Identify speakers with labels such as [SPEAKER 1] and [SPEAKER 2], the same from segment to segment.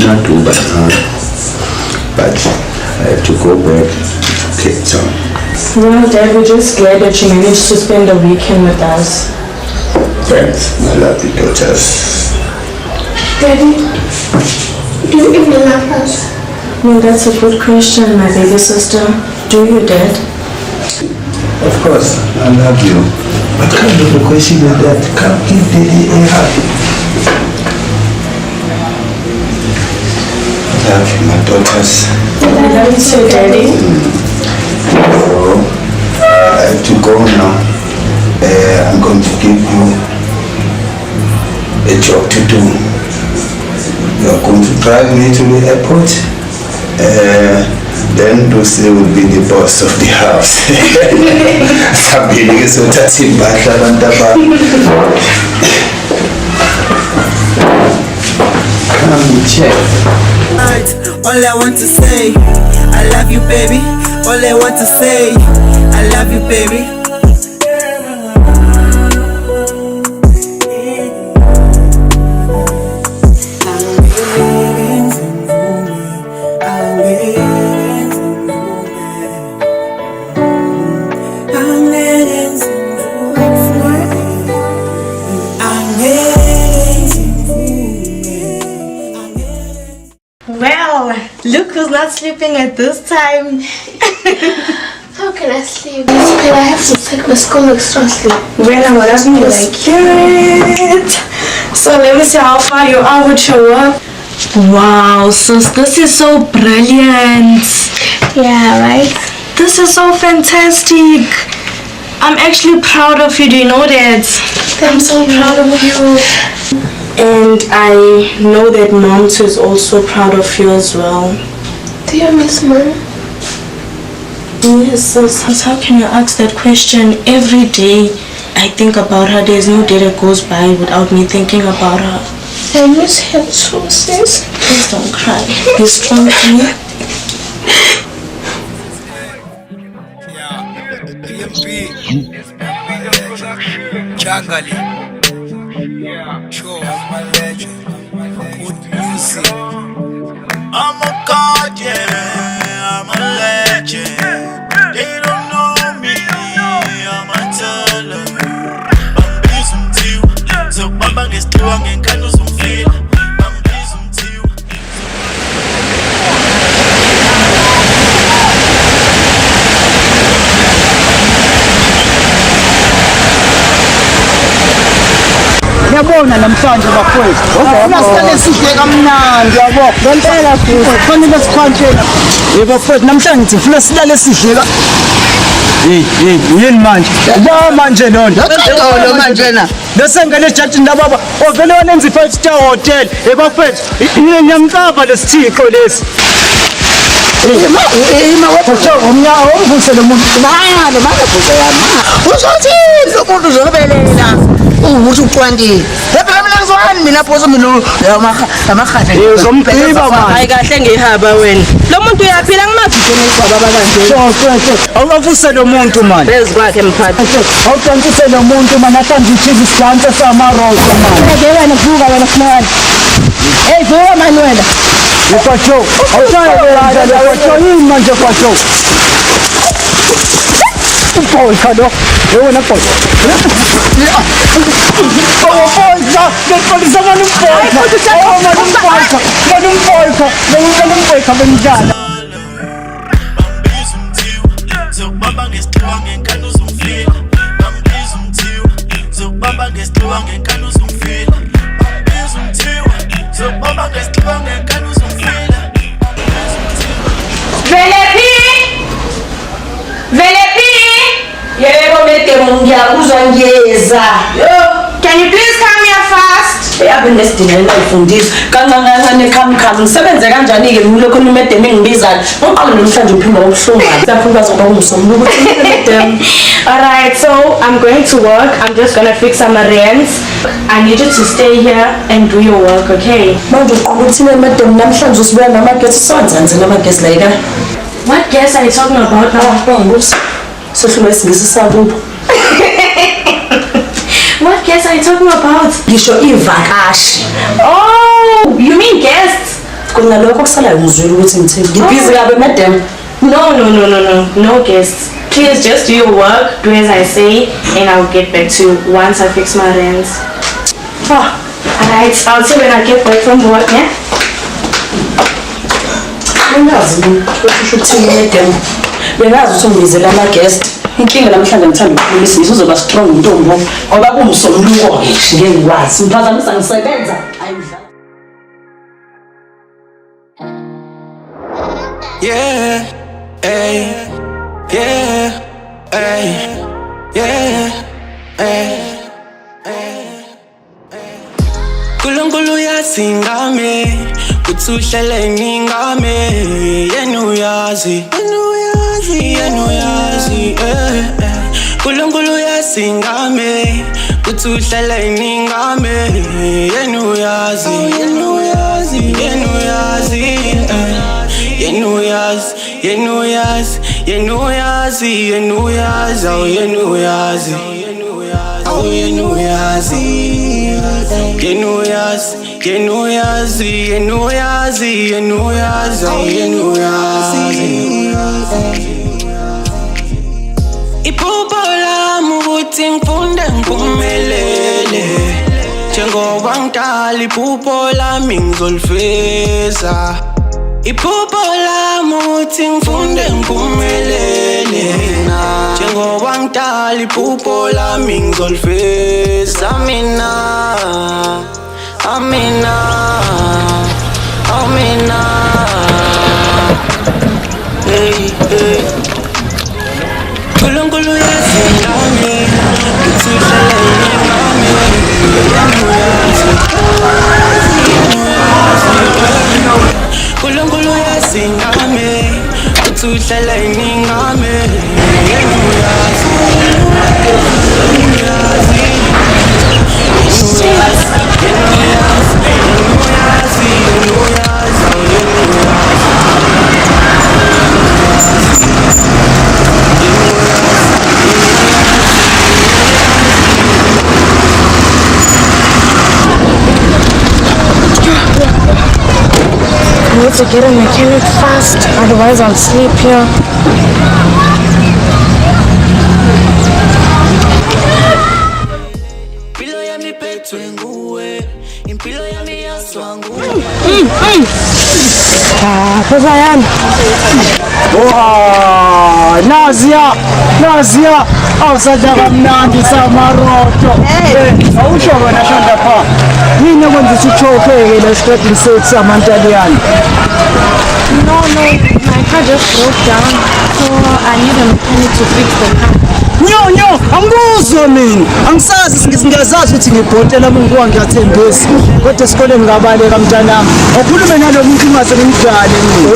[SPEAKER 1] but I have to go back to Cape Town.
[SPEAKER 2] Well, Dad, we're just glad that you managed to spend the weekend with us.
[SPEAKER 1] Thanks, my lovely daughters.
[SPEAKER 3] Daddy, do you even love us?
[SPEAKER 2] No, that's a good question, my baby sister. Do you, Dad?
[SPEAKER 1] Of course, I love you. What kind of a question is that? Come give Daddy a hug. I love you, my daughters.
[SPEAKER 2] I love you too, Daddy.
[SPEAKER 1] So, I have to go now. I'm going to give you a job to do. You are going to drive me to the airport. Then Lucy will be the boss of the house. Come check.
[SPEAKER 4] All I want to say, I love you, baby. All I want to say, I love you, baby.
[SPEAKER 2] Look who's not sleeping at this time.
[SPEAKER 3] How can I sleep? I have to take my school extra sleep.
[SPEAKER 2] Well, I'm gonna be like it. So let me see how far you are with your work. Wow, sis, this is so brilliant.
[SPEAKER 3] Yeah, right?
[SPEAKER 2] This is so fantastic. I'm actually proud of you, do you know that? I'm so proud of you. And I know that Mom too is also proud of you as well.
[SPEAKER 3] Do you miss Mom?
[SPEAKER 2] Yes, sis. How can you ask that question? Every day I think about her. There's no day that goes by without me thinking about her.
[SPEAKER 3] I miss her too, sis.
[SPEAKER 2] Please don't cry. Be strong, dear.
[SPEAKER 4] Jungle. Sure, I'm a legend. Good music. I'm a god, yeah. I'm a legend. They don't know me. I'm a teller. I'm busy too. So Bamba gets strong and can do some feel. I'm busy too.
[SPEAKER 5] Ngiyabona namhlanje bafowethu. Ufuna sihle kamnandi yabo. Ngempela futhi kufanele sikhwanjeni. Yebo bafowethu namhlanje ngithi ufuna silale sihle ka. Yini manje? Ya manje nona. Lo manje na. Lesengene ejajini lababa. Ovele wanenza 5-star hotel. Bafowethu, ngiyamcaba lesithixo lesi. Ima wapho umnyawo umvusele umuntu. Manje manje uzothi lo muntu uzobelela. Uthi uqwandile. Phela mina ngizwani mina phoso mina amahadla. Uzomqiba manje.
[SPEAKER 2] Hayi kahle ngihaba wena. Lo muntu uyaphila ngimavijeni kwababa kanje.
[SPEAKER 5] Awuvuse lo muntu manje.
[SPEAKER 2] Bezi kwakhe mphathi.
[SPEAKER 5] Awuqansise lo muntu manje athanda ichizi isiganza samarosa manje.
[SPEAKER 2] Ngeke wena vuka wena khona. Hey vuka manje wena.
[SPEAKER 5] Kwacho. Awushaya kwacho yini manje kwacho. Boy, kado. Wena boy. Oh, boy, polisa manumpoika benjana.
[SPEAKER 4] So Bamba gets strong and can do some feel. I'm busy too. So Bamba gets strong and can do some feel. I'm busy too. So Bamba gets strong and can do some feel.
[SPEAKER 2] Can you please come here fast?
[SPEAKER 6] Yabe nesidinga ngifundisa kancane kamkhazi ngisebenze kanjani ke mina lokho nimede mengibizayo uqale namhlanje uphuma ubuhlungu lapho bazoba umsombuluko ukuthi
[SPEAKER 2] Alright, so I'm going to work. I'm just gonna fix some errands. I need you to stay here and do your work, okay?
[SPEAKER 6] manje uqhubuthe madam namhlanje usibuya namagesi sonzanze namagesi la eka.
[SPEAKER 2] What gas are you talking about now?
[SPEAKER 6] Sohluma isingisi sakubo.
[SPEAKER 2] What guests are you talking about?
[SPEAKER 6] Ngisho ivakashi.
[SPEAKER 2] Oh, you mean guests?
[SPEAKER 6] Kuna lokho kusalayo ngizwile ukuthi ngithini. Ngibhizi kabe madam.
[SPEAKER 2] No guests. Please just do your work, do as I say, and I'll get back to you once I fix my rents. Alright, I'll see when I get back from work, yeah?
[SPEAKER 6] Bengazi ukuthi uthini madam. Bengazi ukuthi ungibizela ama-guest. Inkinga namhlanje ngithanda ukukhulisa uzoba strong ntombo ngoba kumsomluko ngeke ngikwazi. Ngiphazamisa ngisebenza.
[SPEAKER 4] Yeah, ay, yeah, ay, yeah, ay, Nkulunkulu yasingame, kuthi uhlele ningame, yena uyazi, Nkulunkulu yasingame, kuthi uhlele ningame, yena uyazi, Iphupho lami ukuthi ngifunde ngiphumelele, njengoba ngidala iphupho lami ngizolifeza. Iphupho lami ukuthi ngifunde ngiphumelele, njengoba ngidala iphupho lami ngizolifeza. Amina hey Nkulunkulu yasingame, kuthi uhlele Nkulunkulu yasingame, kuthi uhlele ningame,
[SPEAKER 2] I need to get a mechanic fast, otherwise I'll sleep here. Kuzayani.
[SPEAKER 5] Nazia, awusadla kamnandi samaroto. Awusho wena shonda pha. Yini kwenza isichokeke lesiqedini sethu samantaliyane?
[SPEAKER 2] No, my car just broke down, so I need a mechanic to fix the car.
[SPEAKER 5] Nyo, angikuzwa mina. Angisazi singazazi ukuthi ngibhotela umuntu wangiyathembisa. Kodwa esikoleni ngabaleka mntanami. Ukhulume nalo muntu ingase ngimdale mina.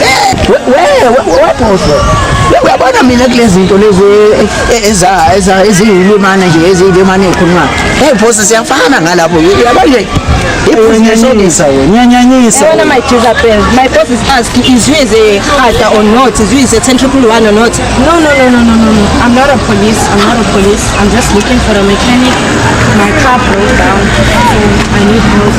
[SPEAKER 7] Uyabona mina kulezi zinto lezi eziyilimana nje eziyilimana ekhulumayo. Hey boss siyafana ngalapho. Uyabona nje
[SPEAKER 5] Nyanyisa.
[SPEAKER 2] My Jezebel, my boss is asking, is you as a harder or not? Is you as a centrifugal one or not? No. I'm not a police. I'm just looking for a mechanic. My car broke down, so I need help.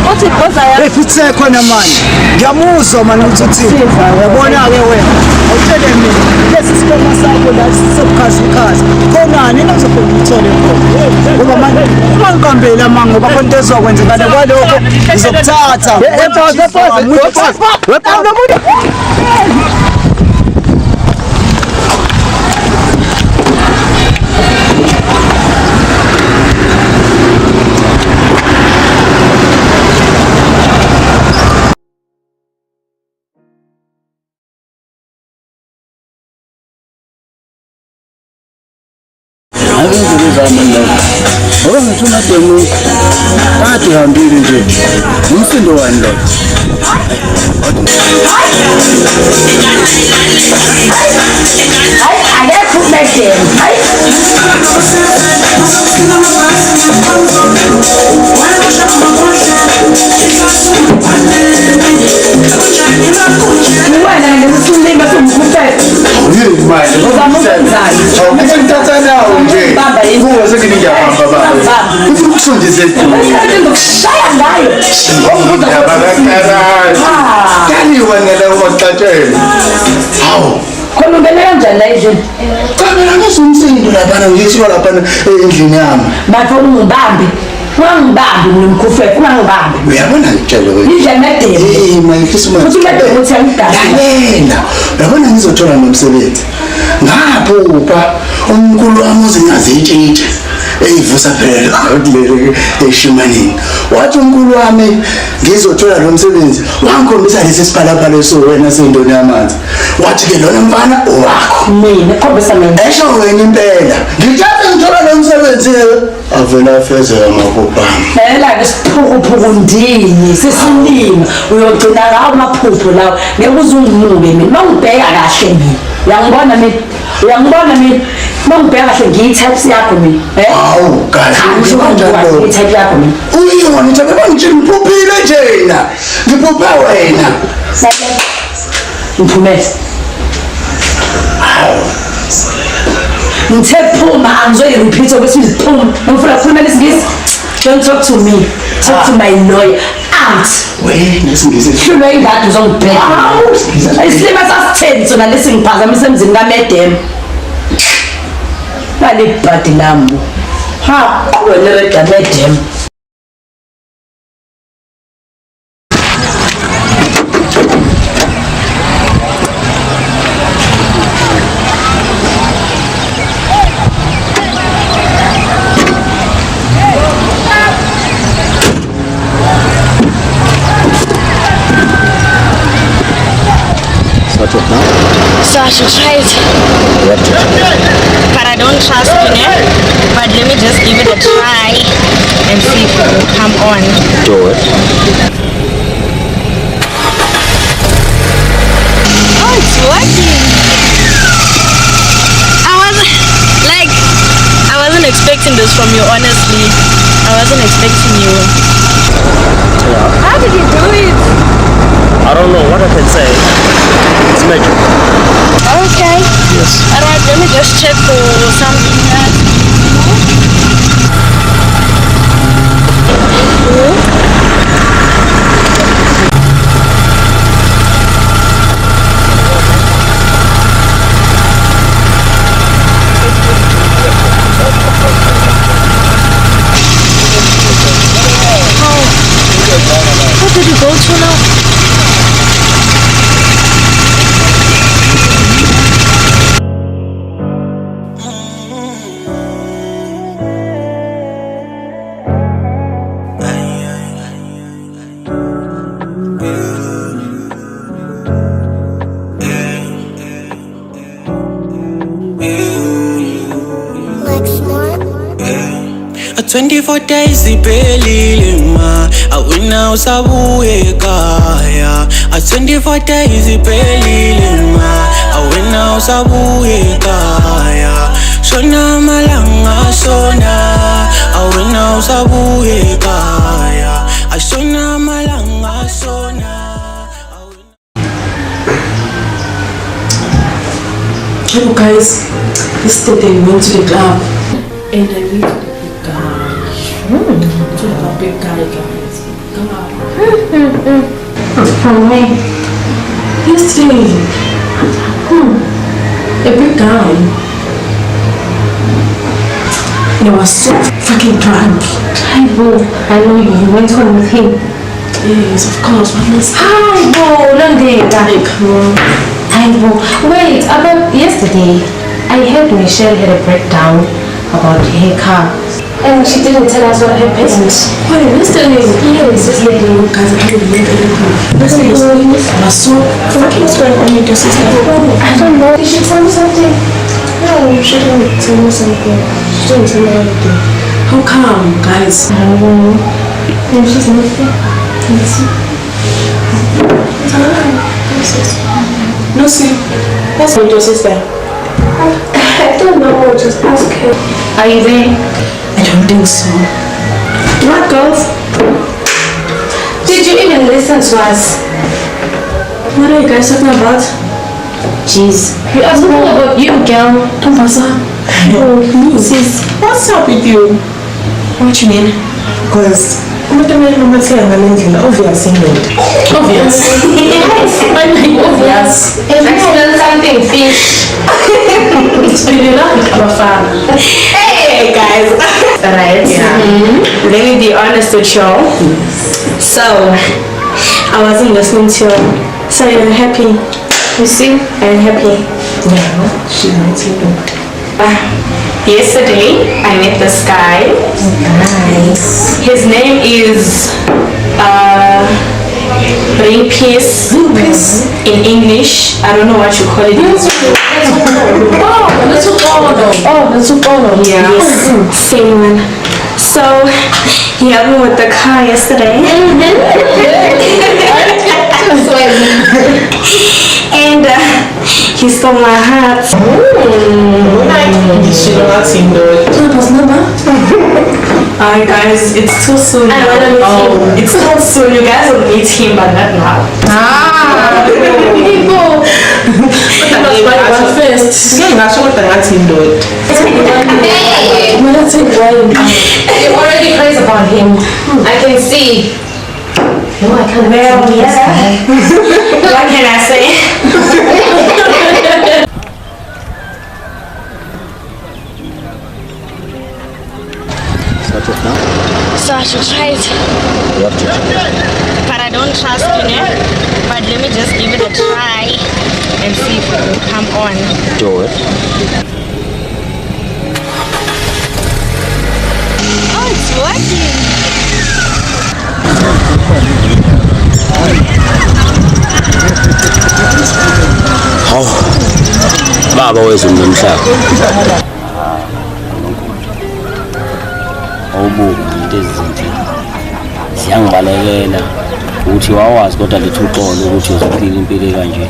[SPEAKER 2] What's it, boss?
[SPEAKER 5] Efithe khona manje. Ngiyamuzwa manje ukuthi uyabona ke wena. Awutshele mina. Lesi sikoma sakho la sisebukhazikhazi. Khonani nizofuna ukuthole khona. Ngoba manje ungangikambela manje ngoba konke ezokwenzekana kwalokho ngizokuthatha. Ngoba ngithuna demo kade hambile nje umsindo wani lo
[SPEAKER 6] I gotta put back there.
[SPEAKER 1] Baba Ufundise
[SPEAKER 6] Ngokushaya ngayo.
[SPEAKER 1] Kani wena la uxatshela. Hawu.
[SPEAKER 6] Khona ungena kanjani la endlini?
[SPEAKER 1] Cha mina ngisumsindo lapha ngithiwa lapha endlini yami.
[SPEAKER 6] Bathi ungibambe. Ungibambe nomkhufeko ungibambe.
[SPEAKER 1] Uyabona ngitshela wena.
[SPEAKER 6] Indlela medeni.
[SPEAKER 1] Mayifisa uma.
[SPEAKER 6] Futhi medeni uthi angidala.
[SPEAKER 1] Yena. Uyabona ngizothola nomsebenzi. Ngaphupha umkhulu wami uzingazintshintshe. Eyivusa phela kulele eshimanini. Wathi umkhulu wami ngizothola lo msebenzi. Wangikhombisa lesi siphalaphala so wena sendoni yamanzi. Wathi ke lona mfana owakho.
[SPEAKER 6] Mina khombisa mina.
[SPEAKER 1] Esho wena impela. Ngithathe ngithola lo msebenzi. Avela fezela amaphupha.
[SPEAKER 6] Phela ke siphukuphuku ndini sesilinga uyogcina ngawo amaphupho lawo ngeke uzungimuke mina mangibheka kahle mina. Uyangibona mina mangibheka kahle ngiyi-type yakho mina.
[SPEAKER 1] Hawu kahle
[SPEAKER 6] kanjalo i-type yakho mina.
[SPEAKER 1] Uyona ngithathe bangitshela ngiphuphile njena. Ngiphupha wena.
[SPEAKER 6] Mphumela. Ngithe phuma angizoyi-repeat okwesibili phuma. Ngifuna ukukhuluma lesingisi. Don't talk to me. Talk to my lawyer. Out.
[SPEAKER 1] Wena singise.
[SPEAKER 6] Hlulwe ingadi uzongibheka. Isilima sasitheni sona lesi ngiphazamise emzini kaMedem. Bale bhadi lambo. Ha, wena reda Medem.
[SPEAKER 2] So I should try it. But I don't trust you, but let me just give it a try and see if it will come on.
[SPEAKER 1] Do it.
[SPEAKER 2] Oh, it's working. I wasn't expecting this from you, honestly. I wasn't expecting you.
[SPEAKER 8] Yeah.
[SPEAKER 2] How did you do it?
[SPEAKER 8] I don't know what I can say. It's magic.
[SPEAKER 2] Okay.
[SPEAKER 8] Yes.
[SPEAKER 2] Alright, let me just check for something else. What did you go to now?
[SPEAKER 9] A 24 days iphelile ma awina usabuye ekhaya. A 24 days iphelile ma awina usabuye ekhaya. Shona amalanga shona awina usabuye ekhaya. Ashona amalanga shona.
[SPEAKER 6] Hello guys, this is the day we went to the club and I met a big guy. A big guy, guys.
[SPEAKER 2] From where?
[SPEAKER 6] Yesterday, a big guy. He was so fucking drunk.
[SPEAKER 2] Hi, Bo. I know you went home with him.
[SPEAKER 6] Yes, of course. What was
[SPEAKER 2] Hi, Bo. Long day. Hi, Bo. Wait, about yesterday, I heard Michelle had a breakdown about her car. And she didn't tell us what happened.
[SPEAKER 6] What, yesterday? Yes, yesterday. Guys, I can't remember anything. Yesterday, I was so fucking. What's going on with your sister?
[SPEAKER 2] I don't know.
[SPEAKER 3] Did she tell me something? No, she didn't tell me something. She didn't tell me anything.
[SPEAKER 6] How come, guys?
[SPEAKER 2] I don't know.
[SPEAKER 3] And she's not there. Let's see.
[SPEAKER 6] No, see. What's with your sister?
[SPEAKER 3] I don't know. Just ask her.
[SPEAKER 2] Are you there?
[SPEAKER 6] I don't think so.
[SPEAKER 2] What, girls? Did you even listen to us?
[SPEAKER 6] What are you guys talking about?
[SPEAKER 2] Jeez. We are talking about you, girl.
[SPEAKER 6] Don't pass up.
[SPEAKER 2] Oh,
[SPEAKER 6] Sis, what's up with you?
[SPEAKER 2] What you mean?
[SPEAKER 5] Because umuntu emele umatheka ngale ndlela obvious indoda.
[SPEAKER 6] Obvious. Obvious.
[SPEAKER 3] Explain something, fish.
[SPEAKER 2] Hey guys. Right. Yeah. Let me be honest with y'all. So I wasn't listening to you. So you're happy. You see? I'm happy.
[SPEAKER 5] Yeah, she's not even.
[SPEAKER 2] Yesterday I met this guy.
[SPEAKER 5] Nice.
[SPEAKER 2] His name is Bring Peace in English. I don't know what you call it. Yeah, same one. So he helped me with the car yesterday. And he stole my heart. Alright guys, it's too soon.
[SPEAKER 3] I wanna meet him.
[SPEAKER 2] It's too soon. You guys will meet him, but not now.
[SPEAKER 3] People.
[SPEAKER 5] First. Yeah, I'm sure that's him do it.
[SPEAKER 3] Hey. You're already crazy about him. I can see. No, I can't.
[SPEAKER 2] Well, yeah. What can I say? So I should try it. But I don't trust you, but let me just give it a try and see if it will come on.
[SPEAKER 8] Do it.
[SPEAKER 2] Oh, it's working.
[SPEAKER 8] Baba wethu nomhlaba. Awubuki into ezinhle. Siyangibalekela ukuthi wawazi kodwa lithi uxolo ukuthi uzophila impilo kanje.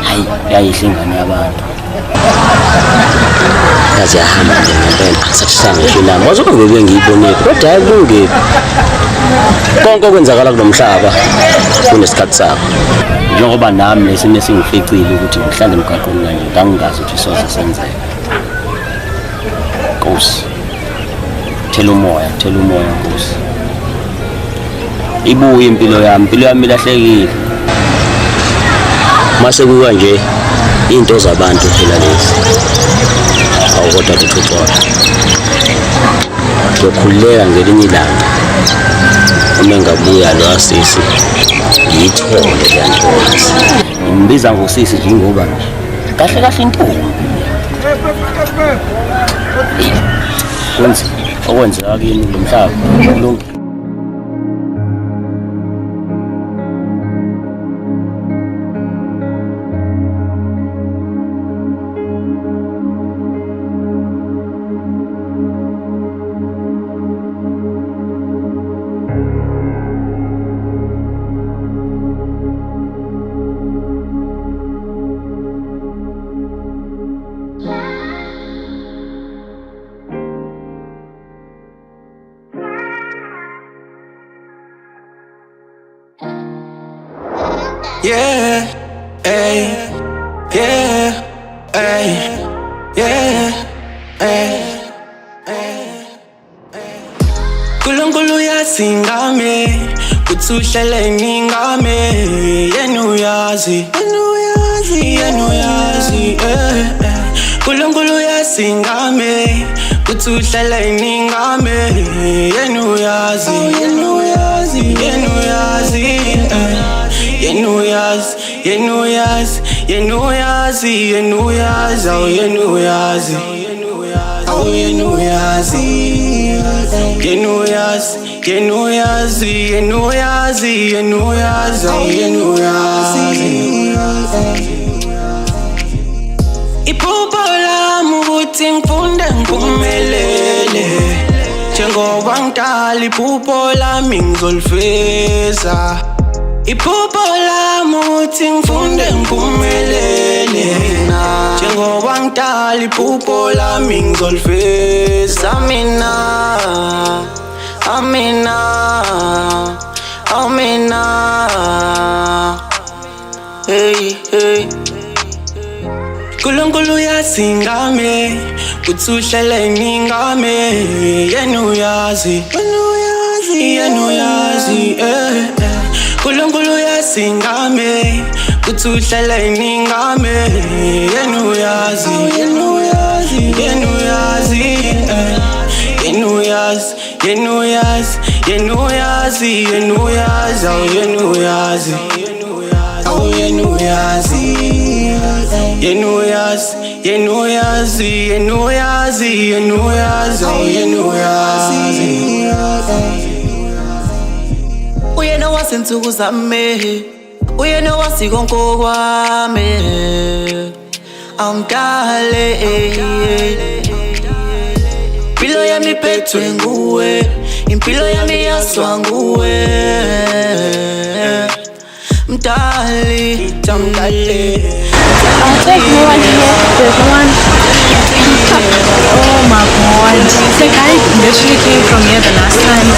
[SPEAKER 8] Hayi, yayihle ingane yabantu. Yazi yahamba nje ngempela. Sathusanga ngisho nami. Wazokube ngiyibonile kodwa akulungile. Konke okwenzakala kulomhlaba kunesikhathi sakho. Njengoba nami lesine singificile ukuthi ngihlale emgaqweni kanje ngangingazi ukuthi soze senzeke. Nkosi. Thela umoya Nkosi. Ibuye impilo yami ilahlekile. Mase kuka nje into zabantu phela lezi. Awukodwa kuthuthwa. Ngiyokhuleka ngelinye ilanga. Uma ngabuya lo asisi ngiyithole leyantozi. Ngimbiza ngosisi njengoba nje. Kahle intombi. Kwenza okwenzeka kimi lomhlaba kulungile.
[SPEAKER 9] Yeah, ay, yeah, ay, yeah, ay. Nkulunkulu uyasingame, kuthi uhlele ningame, yena uyazi, Nkulunkulu uyasingame, kuthi uhlele ningame, yena uyazi, Iphupho lami ukuthi ngifunde ngiphumelele, njengoba ngidala iphupho lami ngizolifeza. Iphupho lami ukuthi ngifunde ngiphumelele, njengoba ngidala iphupho lami ngizolifeza. Amina. Hey. Nkulunkulu uyasingame kuthi uhlele ningame yena uyazi Nkulunkulu uyasingame kuthi uhlele ningame yena uyazi Uyena wasensuku zami uyena wasikonke kwami amdale impilo yami iphethwe nguwe impilo yami yaswa nguwe mdali tamdale
[SPEAKER 2] There's no one here. There's no one. Oh my god. The guy literally came from here the last time.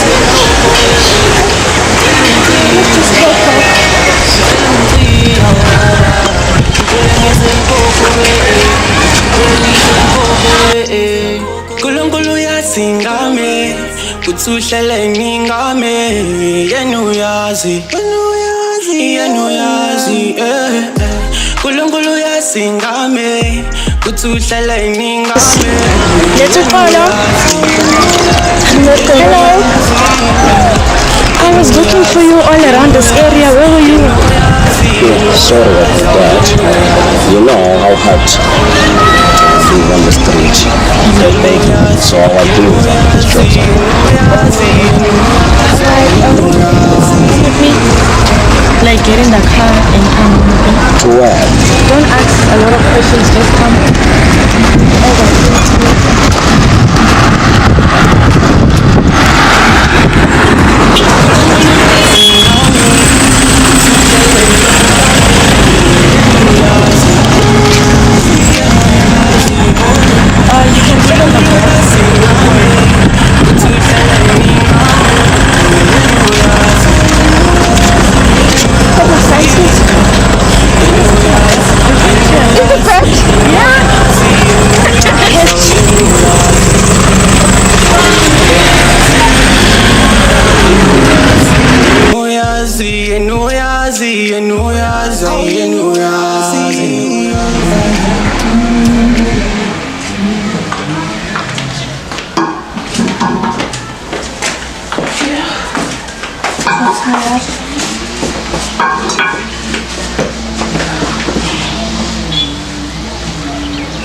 [SPEAKER 9] Nkulunkulu uyasingame kuthi uhlele ningame yena uyazi Nkulunkulu uyasingame kuthi uhlele ningame
[SPEAKER 2] Let's follow. Hello. I was looking for you all around this area. Where were you?
[SPEAKER 8] Sorry about that. You know how hard to live on the street. So I do this job.
[SPEAKER 2] With me. Like get in the car and come.
[SPEAKER 8] To where?
[SPEAKER 2] Don't ask a lot of questions. Just come.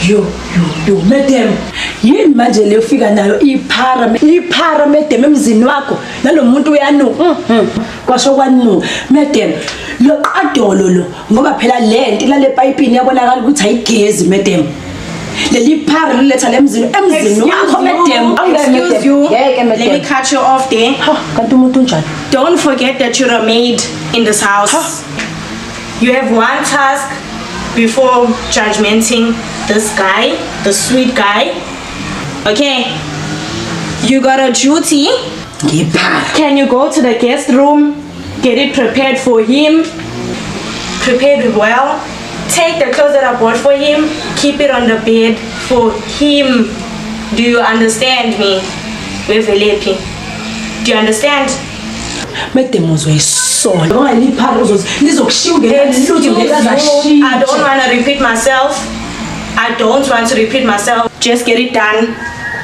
[SPEAKER 6] Yo, madam. Yini manje le ufika nayo iphara madam emzini wakho nalo muntu uyanu kwasho kwanu madam lo qadolo lo ngoba phela lento lale epayipini yabonakala ukuthi ayigezi madam leli phara liletha lemzini wakho madam
[SPEAKER 2] Excuse you. Let me cut you off there.
[SPEAKER 6] kanti umuntu unjani
[SPEAKER 2] Don't forget that you're a maid in this house. You have one task before judgmenting this guy, the sweet guy. Okay? You got a duty. Can you go to the guest room, get it prepared for him, prepare it well, take the clothes that I bought for him, keep it on the bed for him. Do you understand me? Do you understand?
[SPEAKER 6] madam uzoyisola ngoba liphara lizokushiya
[SPEAKER 2] I don't want to repeat myself. Just get it done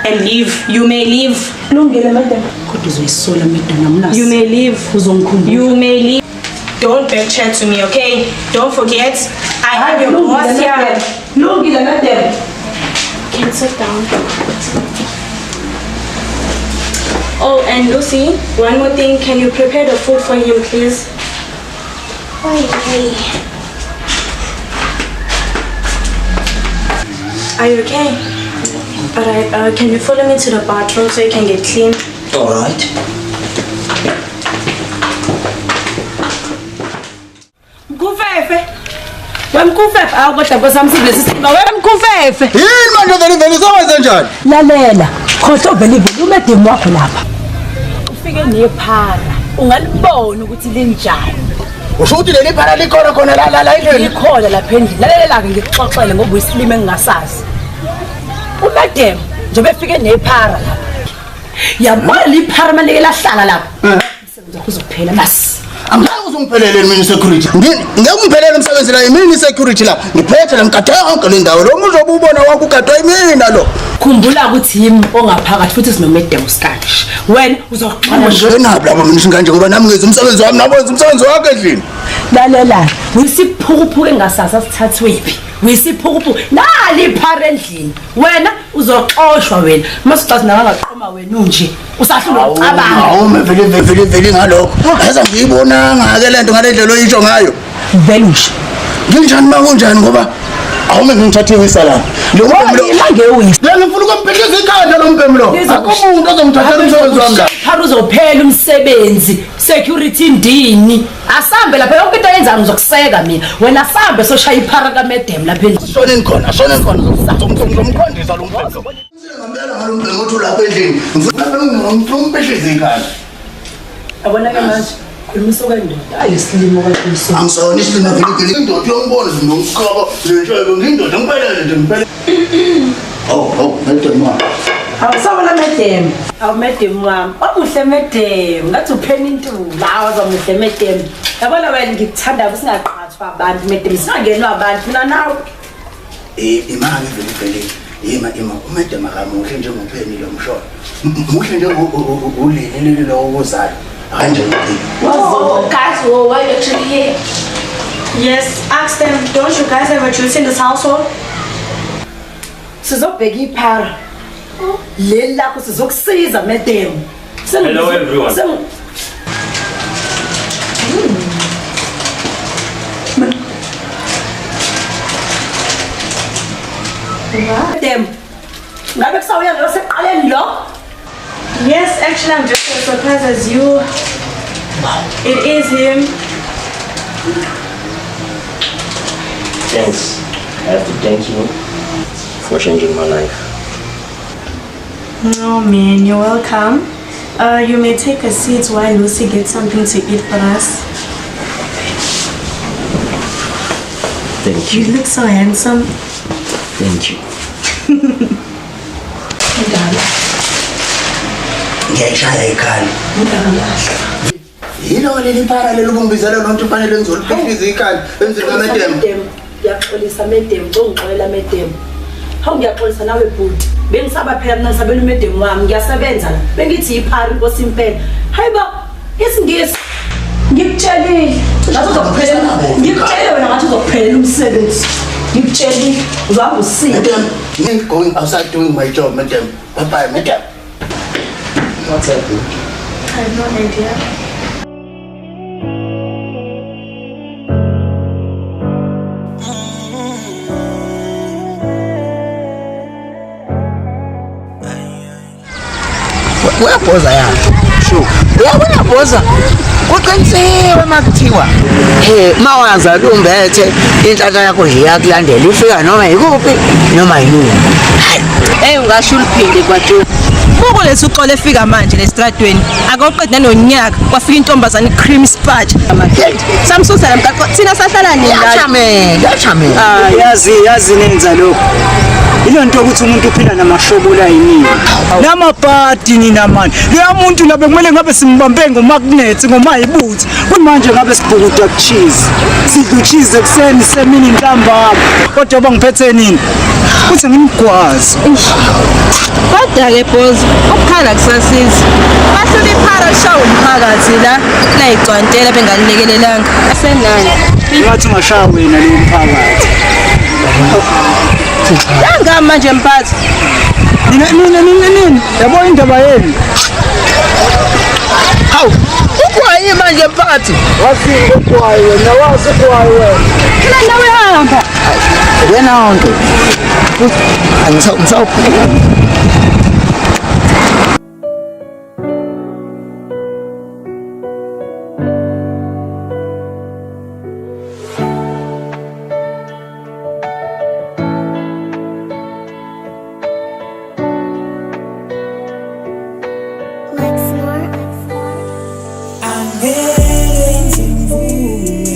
[SPEAKER 2] and leave. You may leave.
[SPEAKER 6] kulungile madam kodwa uzoyisola madam namnasi
[SPEAKER 2] You may leave.
[SPEAKER 6] uzongikhumbula
[SPEAKER 2] You may leave. Don't back chat to me, okay? Don't forget, I have your boss here.
[SPEAKER 6] kulungile madam
[SPEAKER 2] Can sit down. Oh, and Lucy, one more thing. Can you prepare the food for him, please? Are you okay? Alright, can you follow me to the bathroom so you can get clean?
[SPEAKER 1] Alright.
[SPEAKER 6] Mkufefe wemkufefe kodwa ngosamsile sisiba wemkufefe
[SPEAKER 1] Yini manje vele sowenza njani?
[SPEAKER 6] lalela khotho vele umedemu wakho lapha ufike nephara ungalibona ukuthi linjani
[SPEAKER 1] usho ukuthi leli phara likhona khona la endlini
[SPEAKER 6] Likhona lapha endlini. Lalela-ke ngikuxoxele ngoba uyisilimo engingasazi. UMadam njengoba efike nephara lapha. Yabona liphara malike lahlala lapha. Umsebenzi wakho uzophela masi.
[SPEAKER 1] Angeke uzungipheleleni mina security. Ngeke ungiphelele umsebenzi la yimini security la. Ngiphethe la mgade yonke le ndawo. Lo uzobe ubona wakho ugadwa yimina lo.
[SPEAKER 6] Khumbula ukuthi yimi ongaphakathi futhi sinoMadam Skandish. Wena uzoxoxa
[SPEAKER 1] Njenaphi lapha mina singanje ngoba nami ngenza umsebenzi wami nabo wenza umsebenzi wakhe endlini.
[SPEAKER 6] lalela. Uyisiphukuphuku engasasa sithathwephi. Uyisiphukuphuku nali iphara endlini. Wena uzoxoshwa wena. Masicathi nakangaqoma wena unje. Usahlula ucabanga.
[SPEAKER 1] Hawu vele ngalokho. Yaza ngiyibonanga ke lento ngalendlela oyisho ngayo.
[SPEAKER 6] Vele usho.
[SPEAKER 1] Nginjani makunjani ngoba awume ngithathe isala. Lo mpemlo
[SPEAKER 6] Ngewisi.
[SPEAKER 1] ngifuna ukumphilisa ikhanda lo mpemlo. Akukho umuntu ozongithathela umsebenzi wami la.
[SPEAKER 6] Phara uzophela umsebenzi. Security ndini. Asambe lapha yonke into yenza ngizokuseka mina. Wena sambe soshaya iphara kaMadam lapha endlini.
[SPEAKER 1] Soneni khona ngizomqondisa lo mpemlo. Ngambela ngalo mpemlo uthi lapha endlini. Ngifuna umphehlisa ikhanda.
[SPEAKER 6] Abona-ke manje khulumisa okwendoda ayisilimo kaQiso.
[SPEAKER 1] Angisona isilimo vele indoda yongibona ngomkhaba lenhlelo ngindoda ngiphelele nje ngiphelele. Madam wami.
[SPEAKER 6] Awusabona Madam. Madam wami. Omuhle Madam. Ngathi upheni intula. Awazamuhle Madam. Yabona wena ngikuthanda usingaqhathwa abantu Madam. Singangenwa abantu mina nawe.
[SPEAKER 1] Imali vele ima uMadam akamuhle njengopheni lo mshona. Muhle nje ulili lo ukuzala.
[SPEAKER 3] Oh, guys, well, why are you actually here?
[SPEAKER 2] Yes, ask them. Don't you guys have a juice in this household?
[SPEAKER 6] Sizobheka iphara. Leli lakho sizokusiza Madam.
[SPEAKER 8] Hello everyone.
[SPEAKER 6] Madam. Ngabe kusawuya lo seqaleni lo?
[SPEAKER 2] Yes, actually, I'm just as surprised as you. It is him.
[SPEAKER 8] Thanks. I have to thank you for changing my life.
[SPEAKER 2] Oh man, you're welcome. You may take a seat while Lucy gets something to eat for us.
[SPEAKER 8] Thank
[SPEAKER 2] You look so handsome.
[SPEAKER 8] Thank you.
[SPEAKER 1] Ngiyashaya ikhali. Yilo leli phara lelo kungibizela lo muntu fanele ngizoliphikisa ikhali emzini kaMadam.
[SPEAKER 6] Ngiyaxolisa Madam, ngixolela Madam. Hawu ngiyaxolisa nawe bhuti. Bengisaba phela mina sabela uMadam wami ngiyasebenza la. Bengithi iphara inkosi impela. Hayiba, isingisi. Ngikutshelile. Ngathi uzokuphela. Ngikutshelile wena ngathi uzokuphelela umsebenzi. Ngikutshelile uzahamba usika.
[SPEAKER 1] Madam, I'm going outside doing my job, Madam. Bye-bye, Madam.
[SPEAKER 8] What's happening?
[SPEAKER 2] I have no idea.
[SPEAKER 7] Uyabhoza yani sure uyabona bhoza kuqinisiwe makuthiwa mawaza lumbethe inhlanhla yakho nje yakulandela ifika noma yikuphi noma yini
[SPEAKER 10] Hey ungasho uliphinde kwaJohn. Buko lesuxole efika manje lesitradweni akawuqeda nonyaka kwafika intombazana iCream Spatch amakheti. Samsusa la mgaqo thina sahlala nini la?
[SPEAKER 5] Ah yazi nenza lokho. Ilonto ukuthi umuntu uphila namashobola yini. Namapati nina manje. Leya muntu labe kumele ngabe simbambe ngomagnet ngomayibuthi. Kumanje ngabe sibhukuda cheese. Sidlu cheese ekseni semini ntambama. Kodwa bangiphethe nini? Kuthi ngimgwazi.
[SPEAKER 10] Kodwa ke boss, ukukhala kusasiza. Bahlula iphara show umphakathi la igcwantela benganilekelelanga. Asenani?
[SPEAKER 5] Ngathi ungashaya wena lo mphakathi.
[SPEAKER 10] Yanga manje mphathi.
[SPEAKER 5] Nini? Yabo indaba yenu.
[SPEAKER 7] Hawu, ukwayi manje mphathi.
[SPEAKER 5] Wasingo kwayi wena, wazi kwayi wena.
[SPEAKER 10] Kila ndawo ihamba.
[SPEAKER 7] Wena onke. Angisawuphila.
[SPEAKER 9] Angeke ngimvume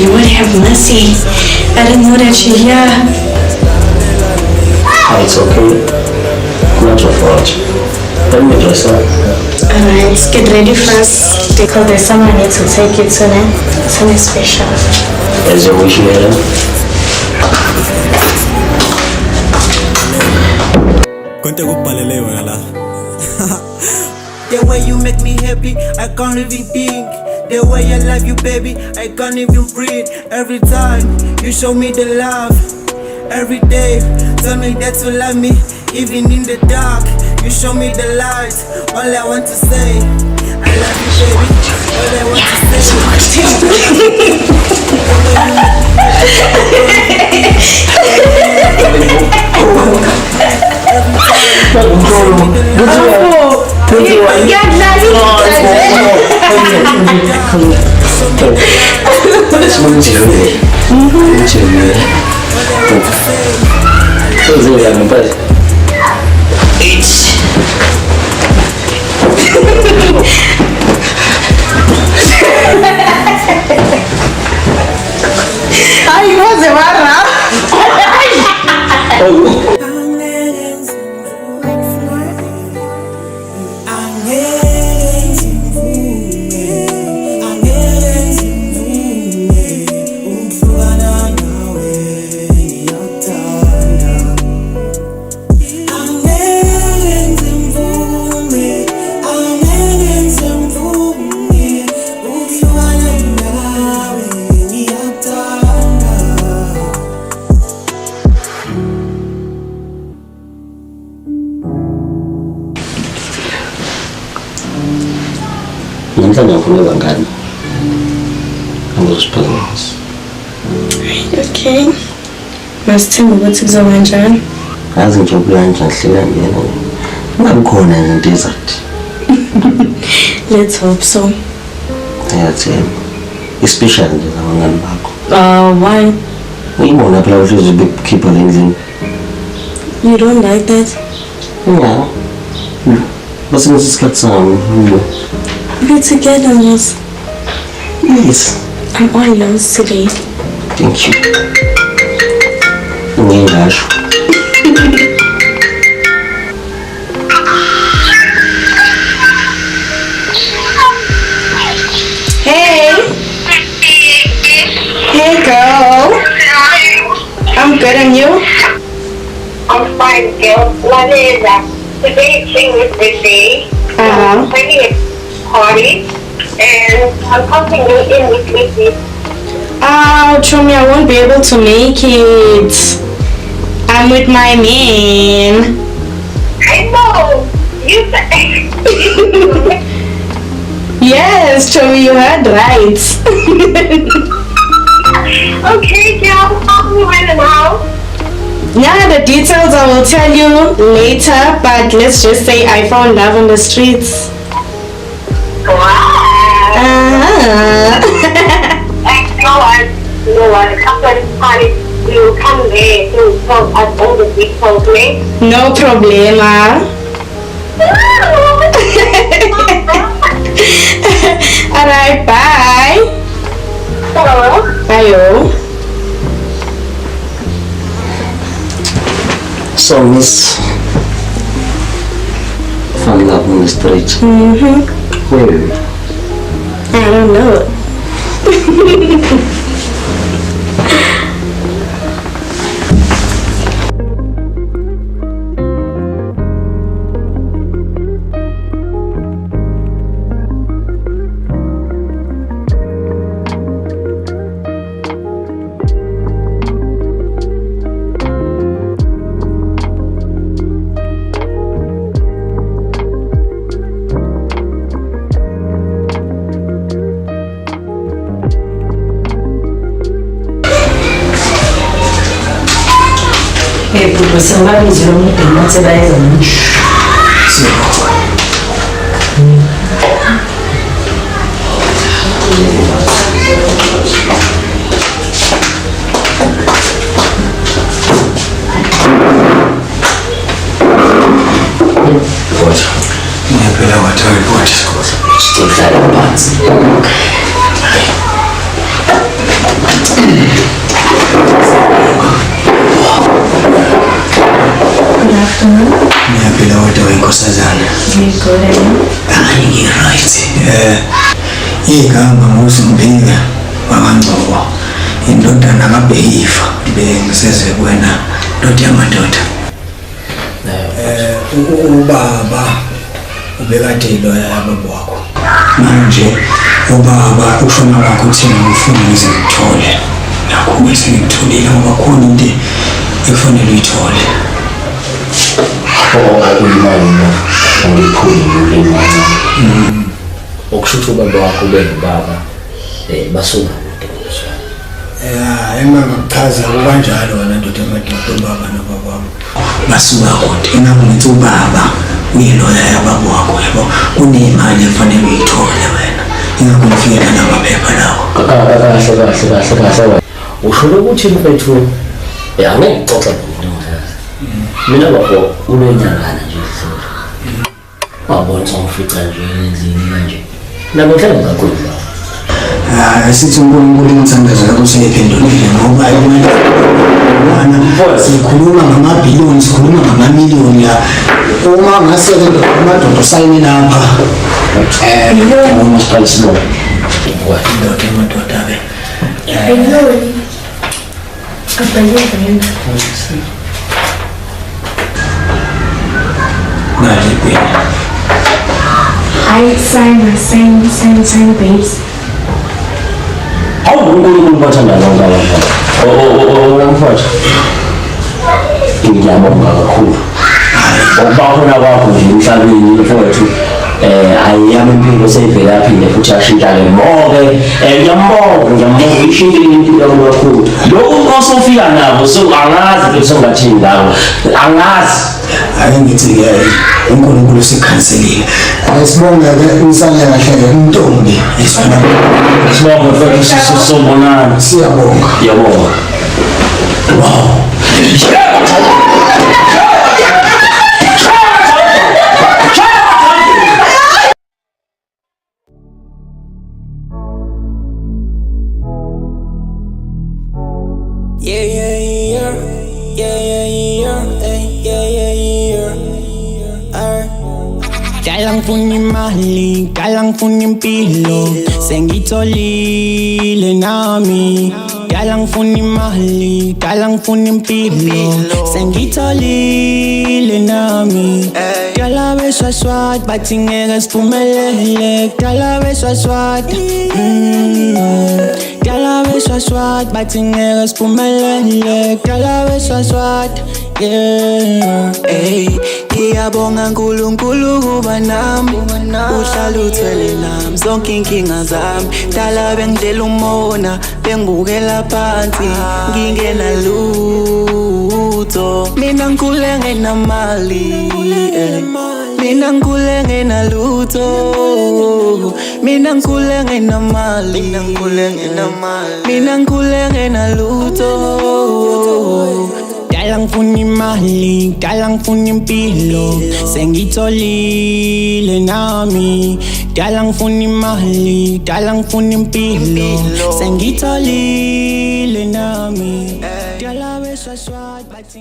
[SPEAKER 2] Lord have mercy. I didn't know that you're here.
[SPEAKER 8] It's okay. Not your fault. Let me dress up.
[SPEAKER 2] Alright, get ready first because there's someone I need to take you to now. Something special.
[SPEAKER 8] As you wish, madam.
[SPEAKER 9] The way you make me happy, I can't even think. The way I love you, baby, I can't even breathe. Every time you show me the love, every day tell me that you love me, even in the dark. You show me the light. All I want to say, I love you, baby. All I want to
[SPEAKER 10] Ay, no se barra.
[SPEAKER 8] Namhlanje ngifuna bangani. Angizosiphazamisa.
[SPEAKER 2] Okay. Masithemba ukuthi kuzoba njani.
[SPEAKER 8] Yazi njengoba kanjani hlela ngiyena. Ngabe khona izinto ezathi.
[SPEAKER 2] Let's hope so.
[SPEAKER 8] Ayathemba. Especially nje nabangani bakho.
[SPEAKER 2] Why?
[SPEAKER 8] Uyibona phela uhlezi bekhipha endlini.
[SPEAKER 2] You don't like that?
[SPEAKER 8] Yeah. Basi ngesikhathi sami.
[SPEAKER 2] We're together, Miss.
[SPEAKER 8] Yes.
[SPEAKER 2] I'm all yours today.
[SPEAKER 8] Thank you. Ngingasho.
[SPEAKER 2] Hey. Hey, girl. I'm good, and you?
[SPEAKER 11] I'm fine, girl. Today is English birthday. I'm planning a party, and I'm helping you in with it.
[SPEAKER 2] Chomi, I won't be able to make it. I'm with my man.
[SPEAKER 11] I know. You said.
[SPEAKER 2] Yes, Chomi, you heard right.
[SPEAKER 11] Okay, girl. I'll be right now.
[SPEAKER 2] Yeah, the details I will tell you later, but let's just say I found love on the streets.
[SPEAKER 11] Wow. You know what? After this party, you come there to tell us all the details, okay?
[SPEAKER 2] No problema. Alright, bye.
[SPEAKER 11] Hello.
[SPEAKER 2] Bye.
[SPEAKER 8] So, Miss, found love on the street. Where?
[SPEAKER 2] I don't know.
[SPEAKER 6] Somebody's room and what's it I
[SPEAKER 8] Still flat on the
[SPEAKER 1] Uyaphila kodwa wenkosazana. Hayi ngi-right. Igama nguZimbika wakwaNgcobo. Indodana kaBheyifa. Bengiseze kuwena ndoda yamadoda. Ubaba ubekade iloya yababa wakho. Manje ubaba ufuna wakho uthina ufuna ngizithole. Nakho bese ngitholile ngoba khona into efanele uyithole.
[SPEAKER 8] Uyimali angiphuli imali. Okusho ubaba wakho ubaba basuka.
[SPEAKER 1] Engakuchaza kanjalo wena ndoda yamadoda ubaba nobaba wami. Basuka kodwa engakuthi ubaba uyiloya yababa wakho yabo. Kunemali efanele uyithole wena. Ingakufikela namaphepha lawo.
[SPEAKER 8] Kahle. Usho ukuthi mfethu angeke xoxa nomnumzana. Mina bafo unenyangana nje futhi. Wabona songifica nje endlini manje. Namhlanje kakhulu.
[SPEAKER 1] Sithi uNkulunkulu imthandazo yakho seyiphendulile ngoba wena sikhuluma ngamabhiliyoni, sikhuluma ngamamiliyoni la. Uma ngase ke amadoda sayini lapha.
[SPEAKER 8] Uma siqalisile.
[SPEAKER 1] Ndoda yamadoda ke.
[SPEAKER 2] Ayiloni. Abhayeza I sign babes.
[SPEAKER 8] How uNkulunkulu bathanda ngala mfowethu. Ngiyabonga kakhulu. Ubabona kwakho nje emhlabeni mfowethu. Ayiyami impilo seyivela phinde futhi ashintshale bonke. Ngiyambonga ishintshile impilo kakhulu. Lokho osofika nabo so angazi ukuthi ungathini ngawo. Angazi.
[SPEAKER 1] Ngithi uNkulunkulu sikhanselile. Sibonga ke insana kahle intombi.
[SPEAKER 8] Sibonga mfowethu sisobonana.
[SPEAKER 1] Siyabonga.
[SPEAKER 8] Yabonga. Wow.
[SPEAKER 9] Dalang funi mali, dalang funi impilo, sengitholile nami. Dalang funi mali, dalang funi impilo, sengitholile nami. Dala beswaswat, bathi ngeke siphumelele. Dala beswaswat, dala beswaswat, bathi ngeke siphumelele. Dala beswaswat, yeah. Ngiyabonga uNkulunkulu kuba nami, uhlala uthwele nami zonke inkinga zami. Dala bengidlela umona, bengibukela phansi, ngingena lutho. Mina ngikhule ngenamali, mina ngikhule ngenalutho. Mina ngikhule ngenamali, mina ngikhule ngenalutho. Dalang funi mali, dalang funi impilo, sengitholile nami. Dalang funi mali, dalang funi impilo, sengitholile nami. Dala beswaswat, bathi